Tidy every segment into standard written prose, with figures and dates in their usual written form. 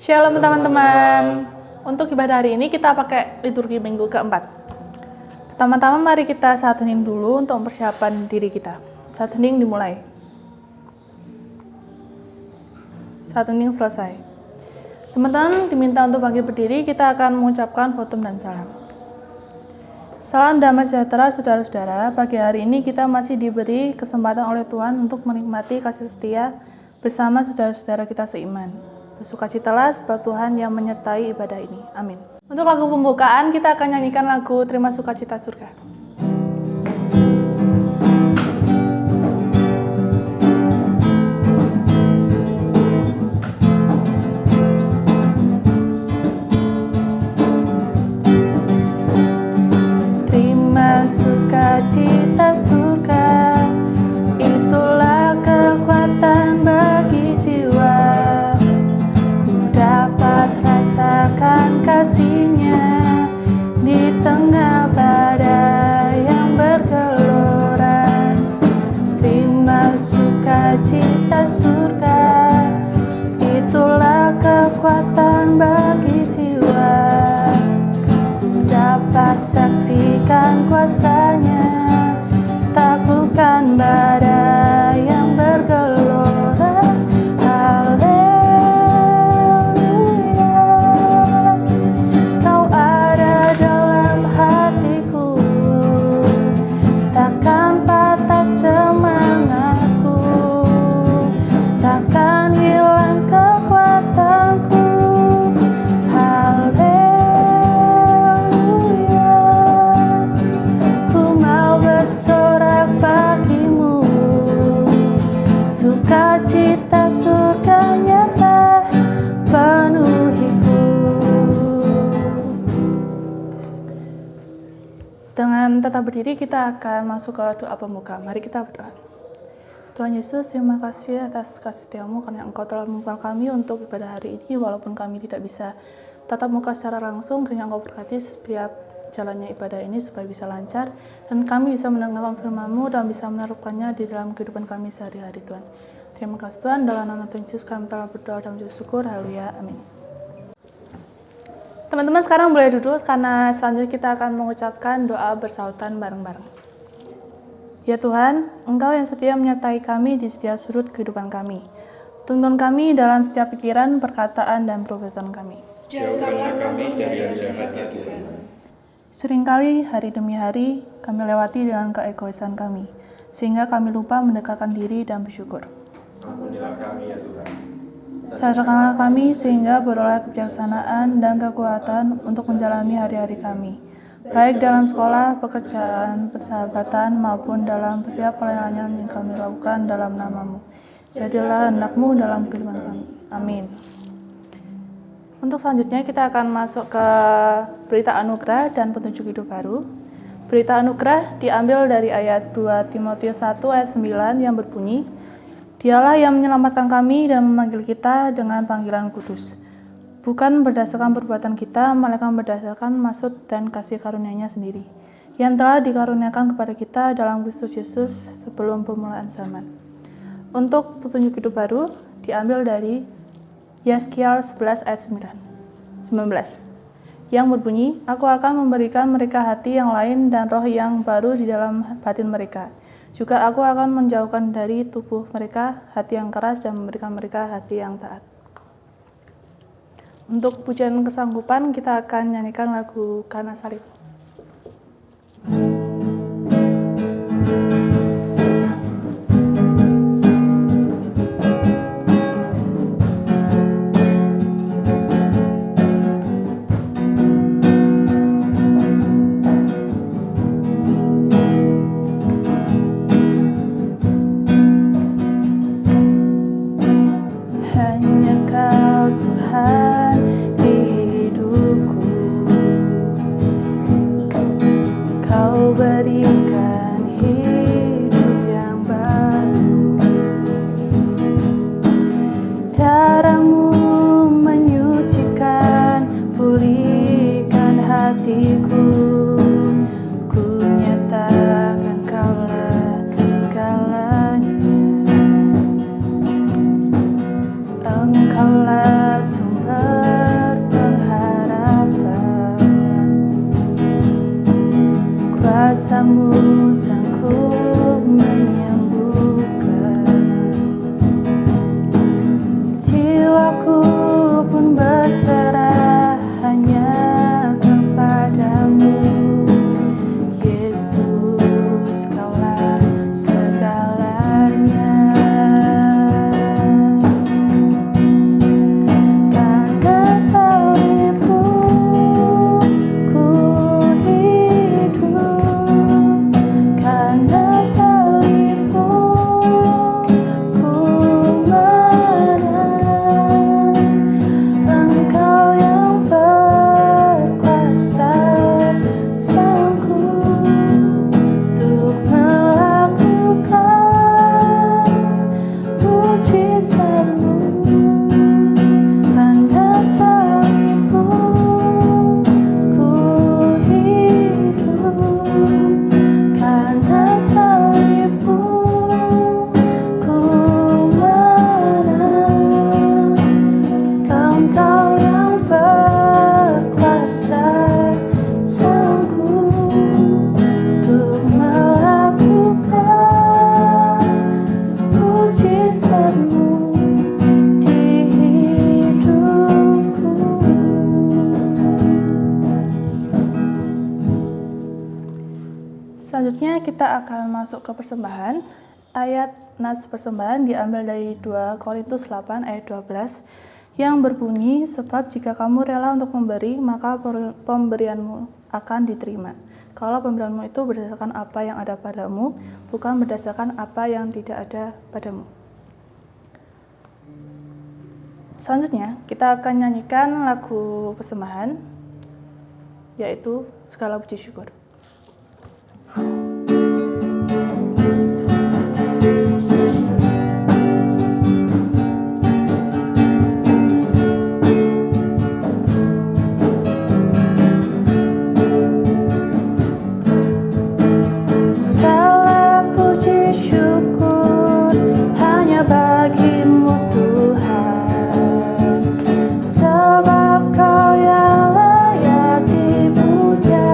Shalom teman-teman. Untuk ibadah hari ini kita pakai liturgi minggu keempat. Pertama-tama mari kita saat hening dulu untuk persiapan diri kita. Saat hening dimulai. Saat hening selesai. Teman-teman diminta untuk bangkit berdiri, kita akan mengucapkan khotum dan salam. Salam damai sejahtera saudara-saudara. Pagi hari ini kita masih diberi kesempatan oleh Tuhan untuk menikmati kasih setia bersama saudara-saudara kita seiman. Bersukacitalah sebab Tuhan yang menyertai ibadah ini. Amin. Untuk lagu pembukaan kita akan nyanyikan lagu Terima Sukacita Surga. Terima sukacita surga, itulah kekuatan bagi jiwa. Dapat rasakan kasih-Nya di tengah badai yang bergelora. Terima sukacita surga, itulah kekuatan bagi jiwa. Ku dapat saksikan kuasa-Nya, taklukkan badai yang bergelora. Sukacita surga nyata penuhiku. Dengan tetap berdiri kita akan masuk ke doa pembuka. Mari kita berdoa. Tuhan Yesus, terima kasih atas kasih setiamu karena Engkau telah membuka kami untuk ibadah hari ini, walaupun kami tidak bisa tatap muka secara langsung. Kiranya Engkau berkati setiap jalannya ibadah ini supaya bisa lancar dan kami bisa mendengarkan firman-Mu dan bisa menerapkannya di dalam kehidupan kami sehari-hari, Tuhan. Terima kasih Tuhan, dalam nama Tuhan Yesus kami telah berdoa dan mengucap syukur. Haleluya, amin. Teman-teman sekarang boleh duduk karena selanjutnya kita akan mengucapkan doa bersautan bareng-bareng. Ya Tuhan, Engkau yang setia menyertai kami di setiap sudut kehidupan kami. Tuntun kami dalam setiap pikiran, perkataan, dan perbuatan kami. Jauhkanlah kami dari yang jahat, ya Tuhan. Seringkali hari demi hari kami lewati dengan keegoisan kami, sehingga kami lupa mendekatkan diri dan bersyukur. Ampunilah kami, ya Tuhan. Sadarkanlah kami sehingga beroleh kebijaksanaan dan kekuatan untuk menjalani hari-hari kami, baik dalam sekolah, pekerjaan, persahabatan, maupun dalam setiap pelayanan yang kami lakukan dalam nama-Mu. Jadilah kehendak-Mu dalam kehidupan kami. Amin. Untuk selanjutnya kita akan masuk ke berita anugerah dan petunjuk hidup baru. Berita anugerah diambil dari ayat 2 Timotius 1 ayat 9 yang berbunyi, Dialah yang menyelamatkan kami dan memanggil kita dengan panggilan kudus, bukan berdasarkan perbuatan kita, melainkan berdasarkan maksud dan kasih karunia-Nya sendiri, yang telah dikaruniakan kepada kita dalam Kristus Yesus sebelum permulaan zaman. Untuk petunjuk hidup baru diambil dari Yeskiel 11 ayat 19 yang berbunyi, Aku akan memberikan mereka hati yang lain dan roh yang baru di dalam batin mereka. Juga aku akan menjauhkan dari tubuh mereka hati yang keras dan memberikan mereka hati yang taat. Untuk pujian kesanggupan kita akan nyanyikan lagu Karena Salib. Engkaulah sumber pengharapan. Kuasa-Mu sanggup menyembuhkan. Jiwaku pun berserah hanya kepadamu. Yesus, Kaulah segalanya. Karena salib-Mu ku hidup. Karena salib-Mu ku menang. Engkau yang berkuasa sanggup untuk melakukan mujizat-Mu. Karena salib-Mu ku hidup. Karena salib-Mu ku menang. Engkau yang berkuasa sanggup untuk melakukan mujizat-Mu di hidupku. Selanjutnya kita akan masuk ke persembahan. Ayat nats persembahan diambil dari 2 Korintus 8 ayat 12 yang berbunyi, sebab jika kamu rela untuk memberi, maka pemberianmu akan diterima. Kalau pemberianmu itu berdasarkan apa yang ada padamu, bukan berdasarkan apa yang tidak ada padamu. Selanjutnya, kita akan nyanyikan lagu persembahan, yaitu Segala Puji Syukur. Segala puji syukur hanya bagi-Mu Tuhan, sebab Kau yang layak dipuja.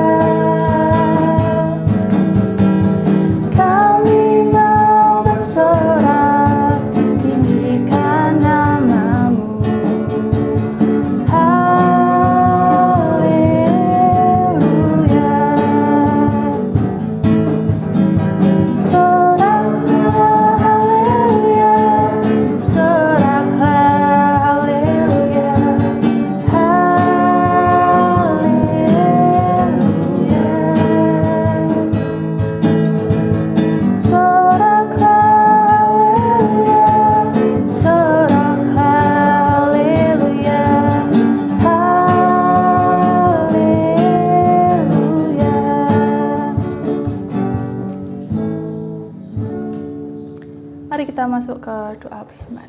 Kami mau bersorak tinggikan nama-Mu. Haleluya. Soraklah haleluya, soraklah haleluya, haleluya. Soraklah haleluya, soraklah haleluya, haleluya. Mari kita masuk ke doa persembahan.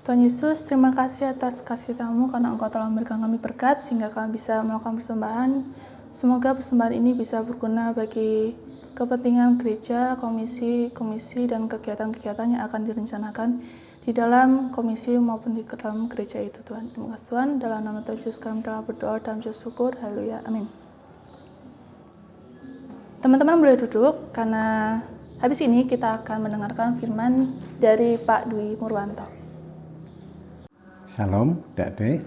Tuhan Yesus, terima kasih atas kasih kamu karena Engkau telah memberikan kami berkat sehingga kami bisa melakukan persembahan. Semoga persembahan ini bisa berguna bagi kepentingan gereja, komisi, dan kegiatan-kegiatan yang akan direncanakan di dalam komisi maupun di dalam gereja itu, Tuhan. Terima kasih Tuhan, dalam nama Tuhan Yesus kami telah berdoa dan bersyukur. Haleluya, amin. Teman-teman boleh duduk karena habis ini kita akan mendengarkan firman dari Pak Dwi Murwanto. Salam Adik-adik,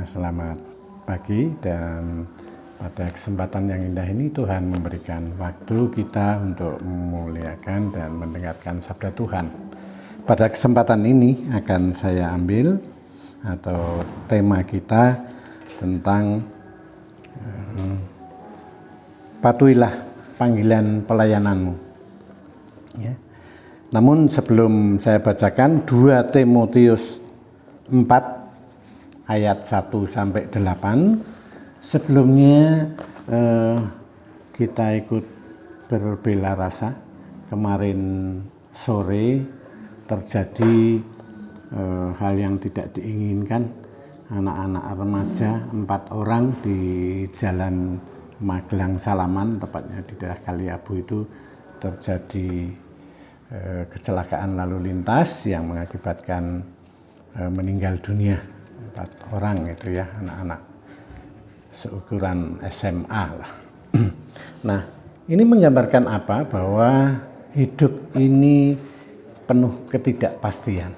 selamat pagi, dan pada kesempatan yang indah ini Tuhan memberikan waktu kita untuk memuliakan dan mendengarkan sabda Tuhan. Pada kesempatan ini akan saya ambil atau tema kita tentang patuhilah panggilan pelayananmu. Ya. Namun sebelum saya bacakan 2 Timotius 4 ayat 1-8, sebelumnya kita ikut berbela rasa. Kemarin sore terjadi hal yang tidak diinginkan. Anak-anak remaja 4 orang di Jalan Magelang Salaman, tepatnya di daerah Kaliabu itu terjadi kecelakaan lalu lintas yang mengakibatkan meninggal dunia, 4 orang itu ya, anak-anak seukuran SMA lah. Nah, ini menggambarkan apa? Bahwa hidup ini penuh ketidakpastian.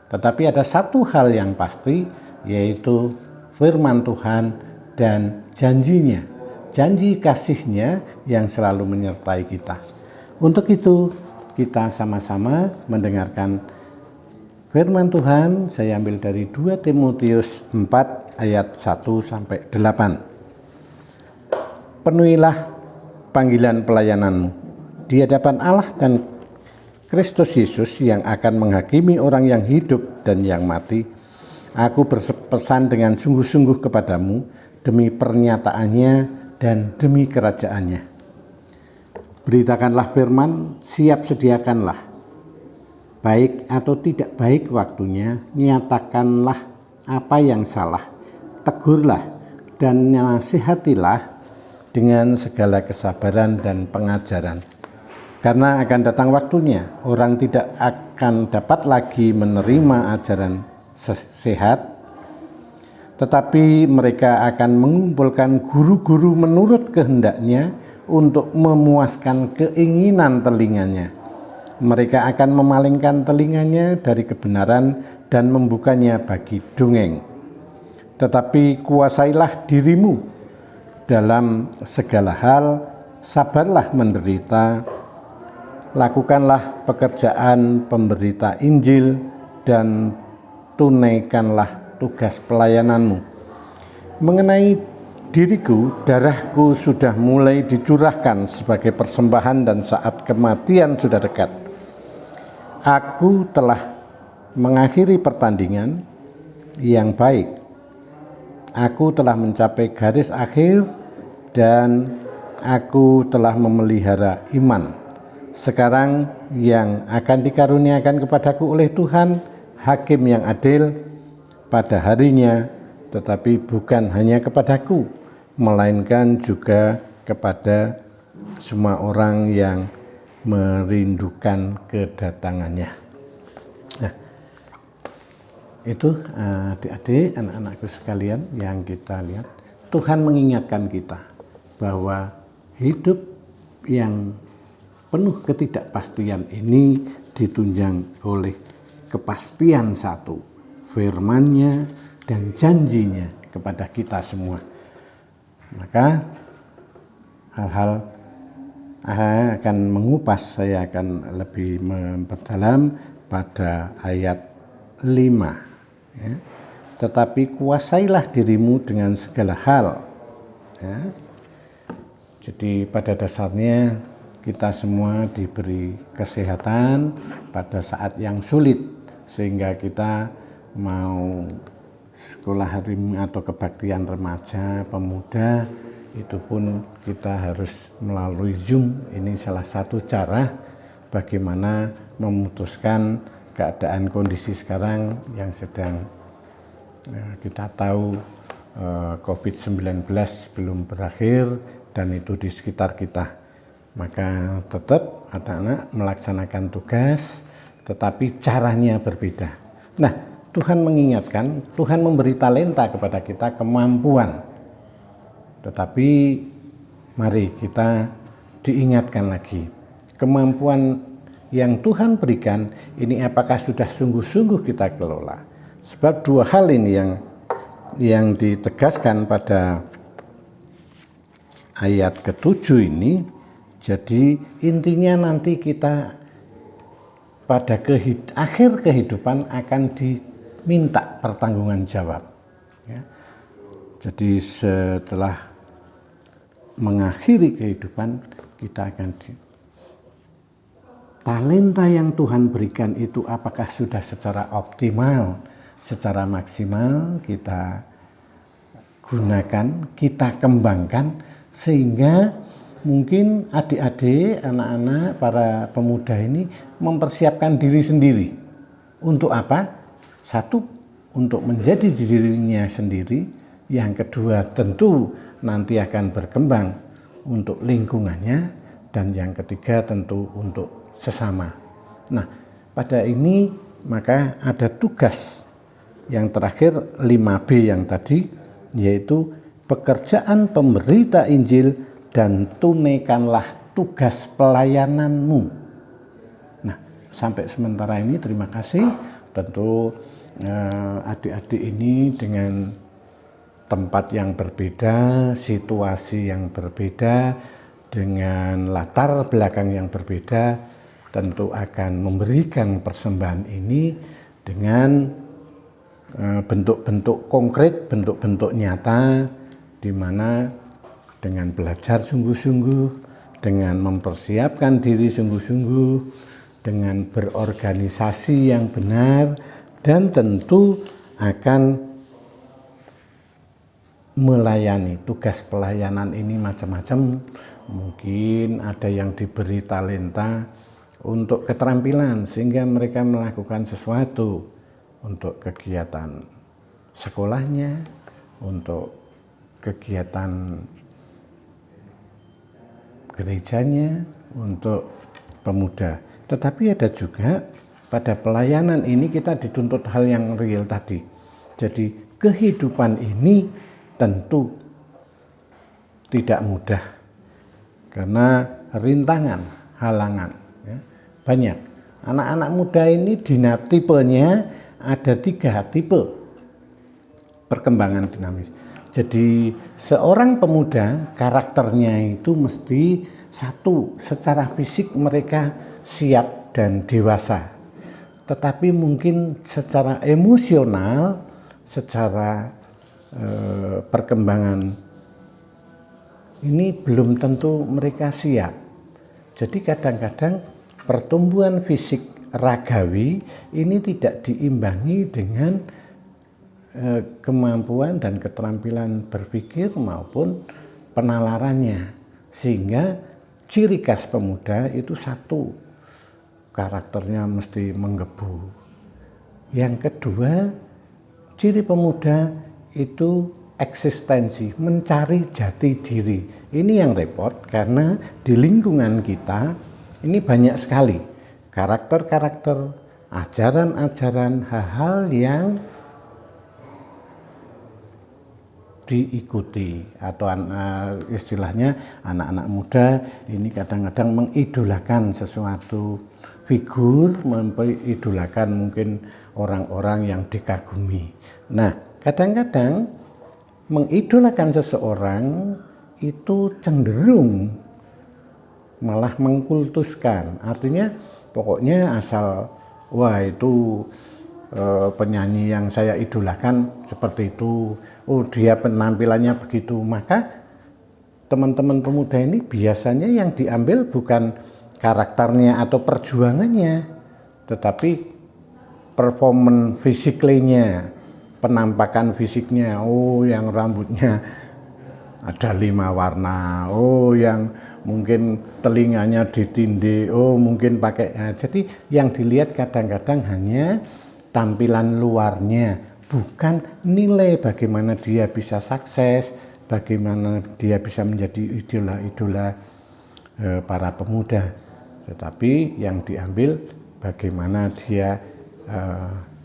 Tetapi ada satu hal yang pasti, yaitu firman Tuhan dan janjinya, janji kasihnya yang selalu menyertai kita. Untuk itu kita sama-sama mendengarkan firman Tuhan. Saya ambil dari 2 Timotius 4 ayat 1-8. Penuhilah panggilan pelayananmu di hadapan Allah dan Kristus Yesus yang akan menghakimi orang yang hidup dan yang mati. Aku berpesan dengan sungguh-sungguh kepadamu demi pernyataannya dan demi kerajaannya. Beritakanlah firman, siap sediakanlah. Baik atau tidak baik waktunya, nyatakanlah apa yang salah. Tegurlah dan nasihatilah dengan segala kesabaran dan pengajaran. Karena akan datang waktunya, orang tidak akan dapat lagi menerima ajaran sehat, tetapi mereka akan mengumpulkan guru-guru menurut kehendaknya untuk memuaskan keinginan telinganya. Mereka akan memalingkan telinganya dari kebenaran dan membukanya bagi dongeng. Tetapi kuasailah dirimu dalam segala hal, sabarlah menderita, lakukanlah pekerjaan pemberita Injil dan tunaikanlah tugas pelayananmu. Mengenai diriku, darahku sudah mulai dicurahkan sebagai persembahan dan saat kematian sudah dekat. Aku telah mengakhiri pertandingan yang baik. Aku telah mencapai garis akhir dan aku telah memelihara iman. Sekarang yang akan dikaruniakan kepadaku oleh Tuhan, Hakim yang adil pada harinya, tetapi bukan hanya kepadaku, melainkan juga kepada semua orang yang merindukan kedatangannya. Nah, itu adik-adik, anak-anakku sekalian yang kita lihat, Tuhan mengingatkan kita bahwa hidup yang penuh ketidakpastian ini ditunjang oleh kepastian satu, firman-Nya dan janjinya kepada kita semua. Maka hal-hal akan mengupas, saya akan lebih memperdalam pada ayat 5 ya. Tetapi kuasailah dirimu dengan segala hal ya. Jadi pada dasarnya kita semua diberi kesehatan pada saat yang sulit, sehingga kita mau sekolah hari atau kebaktian remaja, pemuda, itu pun kita harus melalui Zoom. Ini salah satu cara bagaimana memutuskan keadaan kondisi sekarang yang sedang kita tahu COVID-19 belum berakhir dan itu di sekitar kita. Maka tetap anak-anak melaksanakan tugas, tetapi caranya berbeda. Nah, Tuhan mengingatkan, Tuhan memberi talenta kepada kita, kemampuan. Tetapi mari kita diingatkan lagi, kemampuan yang Tuhan berikan ini apakah sudah sungguh-sungguh kita kelola? Sebab 2 hal ini yang ditegaskan pada ayat ke-7 ini. Jadi intinya nanti kita pada akhir kehidupan akan diminta pertanggungan jawab ya. Jadi setelah mengakhiri kehidupan kita akan talenta yang Tuhan berikan itu apakah sudah secara optimal, secara maksimal kita gunakan, kita kembangkan, sehingga mungkin adik-adik, anak-anak, para pemuda ini mempersiapkan diri sendiri. Untuk apa? Satu, untuk menjadi dirinya sendiri. Yang kedua, tentu nanti akan berkembang untuk lingkungannya. Dan yang ketiga, tentu untuk sesama. Nah, pada ini maka ada tugas yang terakhir 5B yang tadi, yaitu pekerjaan pemberita Injil dan tunaikanlah tugas pelayananmu. Nah, sampai sementara ini terima kasih. Tentu adik-adik ini dengan tempat yang berbeda, situasi yang berbeda, dengan latar belakang yang berbeda, tentu akan memberikan persembahan ini dengan bentuk-bentuk konkret, bentuk-bentuk nyata, di mana dengan belajar sungguh-sungguh, dengan mempersiapkan diri sungguh-sungguh, dengan berorganisasi yang benar, dan tentu akan melayani. Tugas pelayanan ini macam-macam. Mungkin ada yang diberi talenta untuk keterampilan sehingga mereka melakukan sesuatu untuk kegiatan sekolahnya, untuk kegiatan gerejanya, untuk pemuda. Tetapi ada juga pada pelayanan ini kita dituntut hal yang real tadi. Jadi kehidupan ini tentu tidak mudah karena rintangan, halangan ya, banyak. Anak-anak muda ini tipenya ada 3 tipe perkembangan dinamis. Jadi seorang pemuda karakternya itu mesti satu, secara fisik mereka siap dan dewasa, tetapi mungkin secara emosional, secara perkembangan ini belum tentu mereka siap. Jadi kadang-kadang pertumbuhan fisik ragawi ini tidak diimbangi dengan kemampuan dan keterampilan berpikir maupun penalarannya, sehingga ciri khas pemuda itu satu, karakternya mesti menggebu. Yang kedua, ciri pemuda itu eksistensi, mencari jati diri. Ini yang repot karena di lingkungan kita ini banyak sekali karakter-karakter, ajaran-ajaran, hal-hal yang diikuti, atau istilahnya anak-anak muda ini kadang-kadang mengidolakan sesuatu figur, mengidolakan mungkin orang-orang yang dikagumi. Nah, kadang-kadang mengidolakan seseorang itu cenderung malah mengkultuskan. Artinya pokoknya asal wah itu penyanyi yang saya idolakan seperti itu, oh dia penampilannya begitu, maka teman-teman pemuda ini biasanya yang diambil bukan karakternya atau perjuangannya, tetapi performance fisiknya, penampakan fisiknya. Oh yang rambutnya ada 5 warna, oh yang mungkin telinganya ditindih, oh mungkin pakai. Jadi yang dilihat kadang-kadang hanya tampilan luarnya, bukan nilai bagaimana dia bisa sukses, bagaimana dia bisa menjadi idola-idola para pemuda, tetapi yang diambil bagaimana dia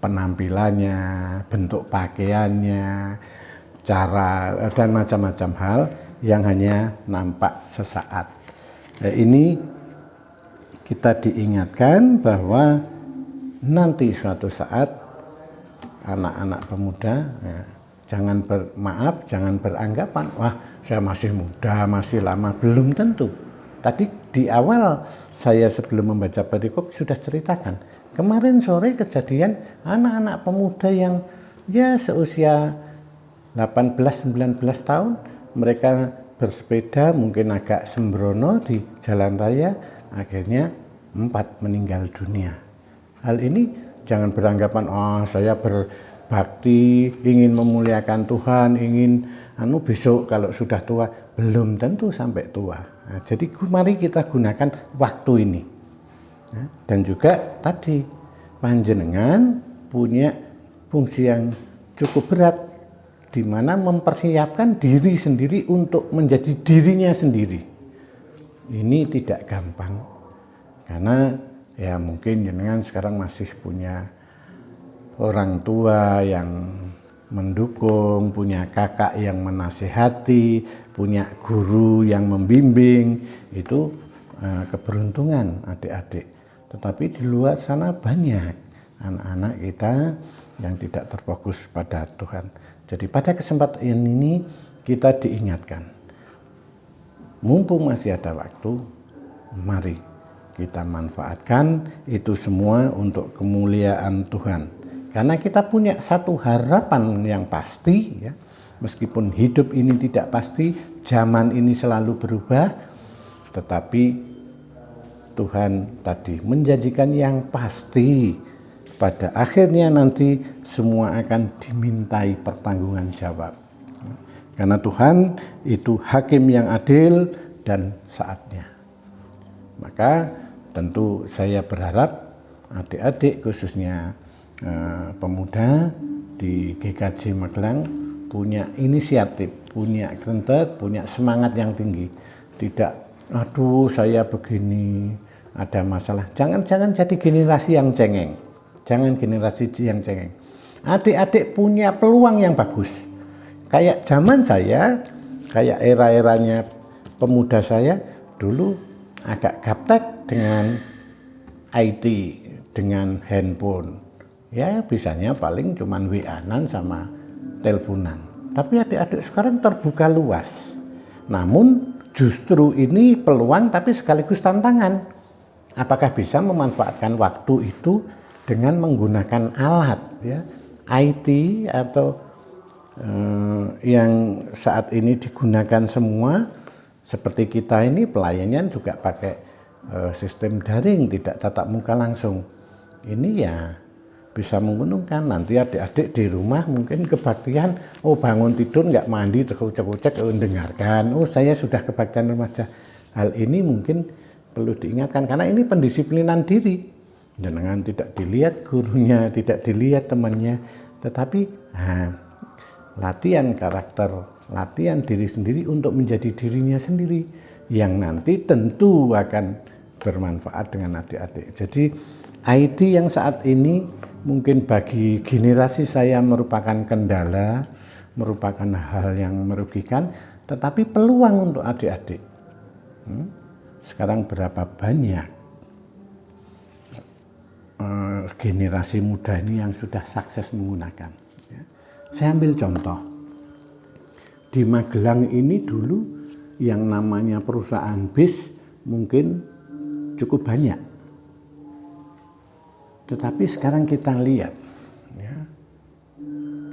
penampilannya, bentuk pakaiannya, cara dan macam-macam hal yang hanya nampak sesaat. Nah, ini kita diingatkan bahwa nanti suatu saat anak-anak pemuda jangan jangan beranggapan wah saya masih muda, masih lama. Belum tentu. Tadi di awal saya sebelum membaca perikop sudah ceritakan, kemarin sore kejadian anak-anak pemuda yang ya seusia 18-19 tahun, mereka bersepeda mungkin agak sembrono di jalan raya, akhirnya 4 meninggal dunia. Hal ini jangan beranggapan saya berbakti, ingin memuliakan Tuhan, ingin besok kalau sudah tua. Belum tentu sampai tua. Nah, jadi mari kita gunakan waktu ini. Nah, dan juga tadi panjenengan punya fungsi yang cukup berat, di mana mempersiapkan diri sendiri untuk menjadi dirinya sendiri. Ini tidak gampang, karena ya mungkin jenengan sekarang masih punya orang tua yang mendukung, punya kakak yang menasihati, punya guru yang membimbing, itu keberuntungan adik-adik. Tetapi di luar sana banyak anak-anak kita yang tidak terfokus pada Tuhan. Jadi pada kesempatan ini kita diingatkan, mumpung masih ada waktu, mari kita manfaatkan itu semua untuk kemuliaan Tuhan. Karena kita punya satu harapan yang pasti, ya. Meskipun hidup ini tidak pasti, zaman ini selalu berubah, tetapi Tuhan tadi menjanjikan yang pasti. Pada akhirnya nanti semua akan dimintai pertanggungan jawab. Karena Tuhan itu hakim yang adil dan saatnya. Maka tentu saya berharap adik-adik khususnya pemuda di GKJ Magelang punya inisiatif, punya kerentet, punya semangat yang tinggi. Tidak, aduh saya begini, ada masalah. Jangan jadi generasi yang cengeng. Jangan generasi yang cengeng. Adik-adik punya peluang yang bagus. Kayak zaman saya, kayak era-eranya pemuda saya, dulu agak gaptek dengan IT, dengan handphone. Ya bisanya paling cuman WA-an sama teleponan. Tapi adik-adik sekarang terbuka luas. Namun justru ini peluang tapi sekaligus tantangan. Apakah bisa memanfaatkan waktu itu dengan menggunakan alat, ya, IT atau yang saat ini digunakan semua, seperti kita ini pelayanan juga pakai sistem daring, tidak tatap muka langsung. Ini ya bisa menguntungkan. Nanti adik-adik di rumah mungkin kebaktian, bangun tidur nggak mandi, terkucek-kucek, dengarkan, saya sudah kebaktian remaja. Hal ini mungkin perlu diingatkan, karena ini pendisiplinan diri. Jangan tidak dilihat gurunya, tidak dilihat temannya, tetapi latihan karakter, latihan diri sendiri untuk menjadi dirinya sendiri, yang nanti tentu akan bermanfaat dengan adik-adik. Jadi IT yang saat ini mungkin bagi generasi saya merupakan kendala, merupakan hal yang merugikan, tetapi peluang untuk adik-adik. Sekarang berapa banyak generasi muda ini yang sudah sukses menggunakan. Saya ambil contoh. Di Magelang ini dulu yang namanya perusahaan bis mungkin cukup banyak. Tetapi sekarang kita lihat, ya,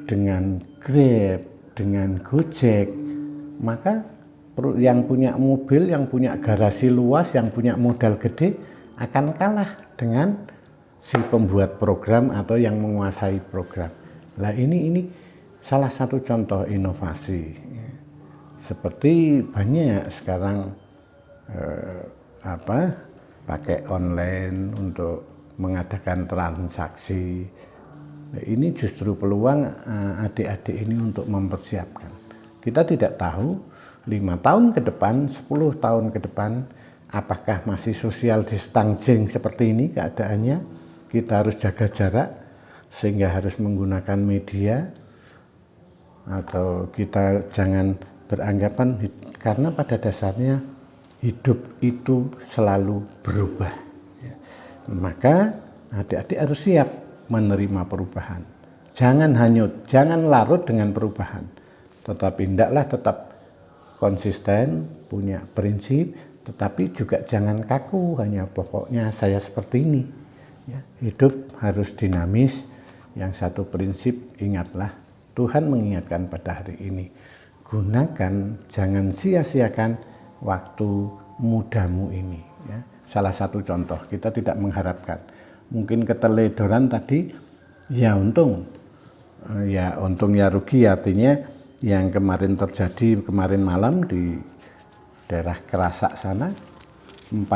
dengan Grab, dengan Gojek, maka yang punya mobil, yang punya garasi luas, yang punya modal gede akan kalah dengan si pembuat program atau yang menguasai program. Nah ini salah satu contoh inovasi. Seperti banyak sekarang pakai online untuk mengadakan transaksi. Nah, ini justru peluang adik-adik ini untuk mempersiapkan. Kita tidak tahu 5 tahun ke depan, 10 tahun ke depan, apakah masih social distancing seperti ini keadaannya. Kita harus jaga jarak sehingga harus menggunakan media, atau kita jangan beranggapan, karena pada dasarnya hidup itu selalu berubah. Maka adik-adik harus siap menerima perubahan. Jangan hanyut, jangan larut dengan perubahan. Tetapi hendaklah tetap konsisten, punya prinsip, tetapi juga jangan kaku, hanya pokoknya saya seperti ini. Ya, hidup harus dinamis. Yang satu prinsip, ingatlah, Tuhan mengingatkan pada hari ini, gunakan, jangan sia-siakan waktu mudamu ini. Ya. Salah satu contoh, kita tidak mengharapkan. Mungkin keteledoran tadi, ya untung ya rugi, artinya yang kemarin terjadi kemarin malam di daerah Kerasak sana, 4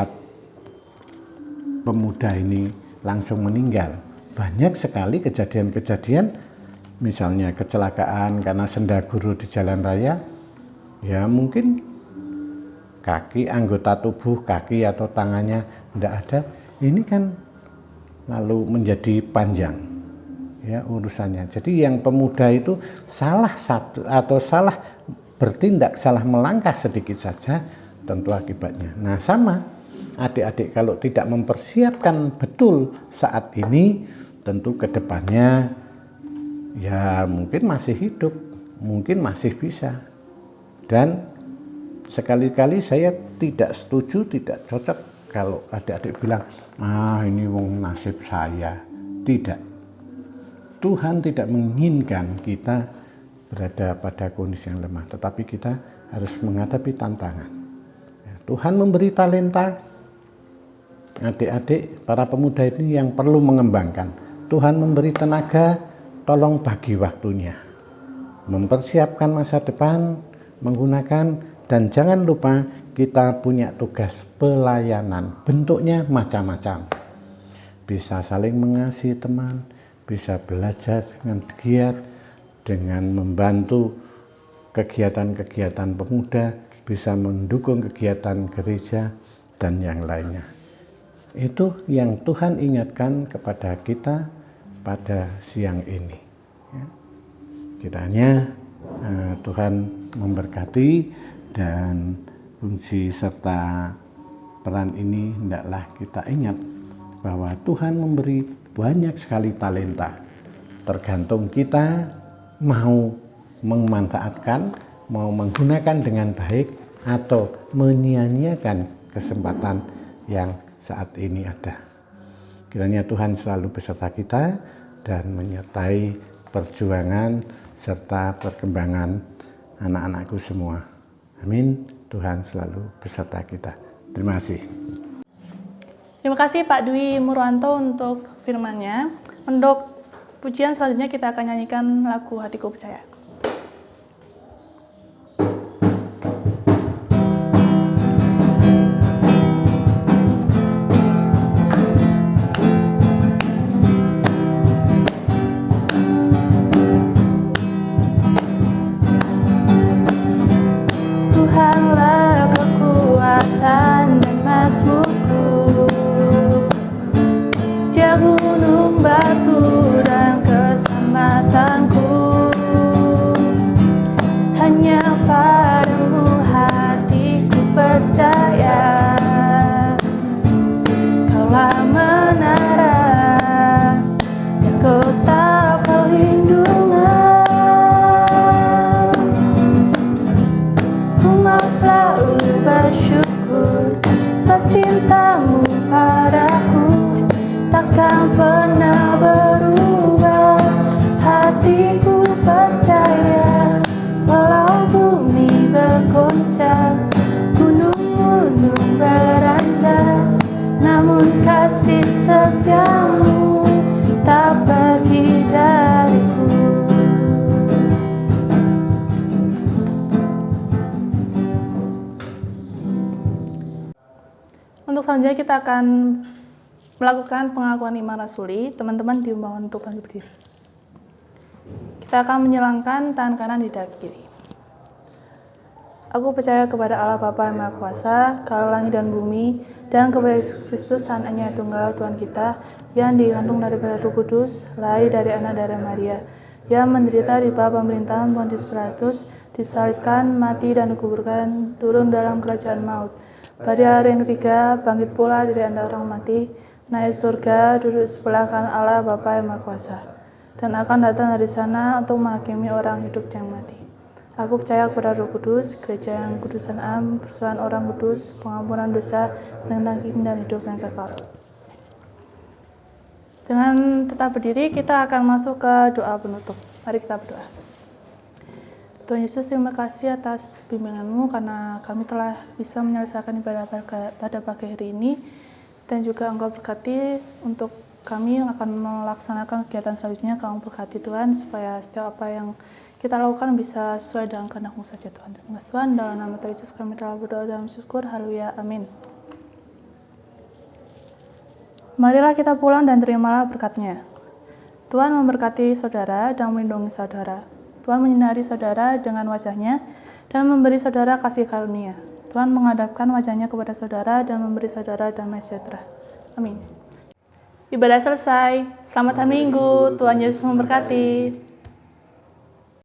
pemuda ini langsung meninggal. Banyak sekali kejadian-kejadian, misalnya kecelakaan karena senda guru di jalan raya, ya mungkin kaki, anggota tubuh, kaki atau tangannya tidak ada, ini kan lalu menjadi panjang. ya urusannya. Jadi yang pemuda itu salah satu atau salah bertindak, salah melangkah sedikit saja, tentu akibatnya. Nah sama adik-adik kalau tidak mempersiapkan betul saat ini, tentu kedepannya ya mungkin masih hidup, mungkin masih bisa. Dan sekali-kali saya tidak setuju, tidak cocok kalau adik-adik bilang, ini wong nasib saya. Tidak. Tuhan tidak menginginkan kita berada pada kondisi yang lemah, tetapi kita harus menghadapi tantangan. Tuhan memberi talenta, adik-adik, para pemuda ini yang perlu mengembangkan. Tuhan memberi tenaga, tolong bagi waktunya. Mempersiapkan masa depan, menggunakan, dan jangan lupa kita punya tugas pelayanan. Bentuknya macam-macam. Bisa saling mengasihi teman, bisa belajar dengan giat, dengan membantu kegiatan-kegiatan pemuda, bisa mendukung kegiatan gereja, dan yang lainnya. Itu yang Tuhan ingatkan kepada kita pada siang ini. Kiranya Tuhan memberkati, dan fungsi serta peran ini hendaklah kita ingat bahwa Tuhan memberi banyak sekali talenta. Tergantung kita mau memanfaatkan, mau menggunakan dengan baik, atau menyia-nyiakan kesempatan yang saat ini ada. Kiranya Tuhan selalu beserta kita dan menyertai perjuangan serta perkembangan anak-anakku semua. Amin. Tuhan selalu beserta kita. Terima kasih. Terima kasih Pak Dwi Murwanto untuk firman-Nya. Untuk pujian selanjutnya kita akan nyanyikan lagu Hatiku Percaya. Tuhanlah kekuatan dan mazmurku, Dia gunung batu dan keselamatanku. Hanya padamu hatiku percaya, Kaulah menara dan kota perlindungan. Ku mau selalu bersyukur sebab cintamu padaku takkan pernah berubah. Hatiku percaya, walau bumi bergoncang, gunung-gunung beranjak, namun kasih setiamu tak pergi dariku. Untuk selanjutnya kita akan melakukan pengakuan iman rasuli. Teman-teman dimohon untuk bangkit berdiri. Kita akan menyilangkan tangan kanan di dahi kiri. Aku percaya kepada Allah Bapa yang Maha Kuasa, Kala langit dan bumi, dan kepada Yesus Kristus, Anaknya yang tunggal Tuhan kita, yang dikandung daripada Roh Kudus, lahir dari anak darah Maria, yang menderita di bawah pemerintahan Pontius Pilatus, disalibkan, mati dan dikuburkan, turun dalam kerajaan maut. Pada hari yang ketiga, bangkit pula dari antara orang mati, naik surga, duduk sebelah kanan Allah Bapa yang Maha Kuasa, dan akan datang dari sana untuk menghakimi orang hidup dan mati. Aku percaya kepada Roh Kudus, gereja yang kudus dan am, persekutuan orang kudus, pengampunan dosa, penanggung dan hidup yang kekal. Dengan tetap berdiri, kita akan masuk ke doa penutup. Mari kita berdoa. Tuhan Yesus, terima kasih atas bimbingan-Mu karena kami telah bisa menyelesaikan ibadah pada pagi hari ini, dan juga Engkau berkati untuk kami yang akan melaksanakan kegiatan selanjutnya. Kau berkati Tuhan, supaya setiap apa yang kita lakukan bisa sesuai dengan kehendak-Mu saja Tuhan. Terima kasih Tuhan, dalam nama Tuhan Yesus kami telah berdoa dalam syukur. Haleluya, amin. Marilah kita pulang dan terimalah berkat-Nya. Tuhan memberkati saudara dan melindungi saudara. Tuhan menyinari saudara dengan wajah-Nya dan memberi saudara kasih karunia. Tuhan menghadapkan wajah-Nya kepada saudara dan memberi saudara damai sejahtera. Amin. ibadah selesai. Selamat hari Minggu, Tuhan Yesus memberkati.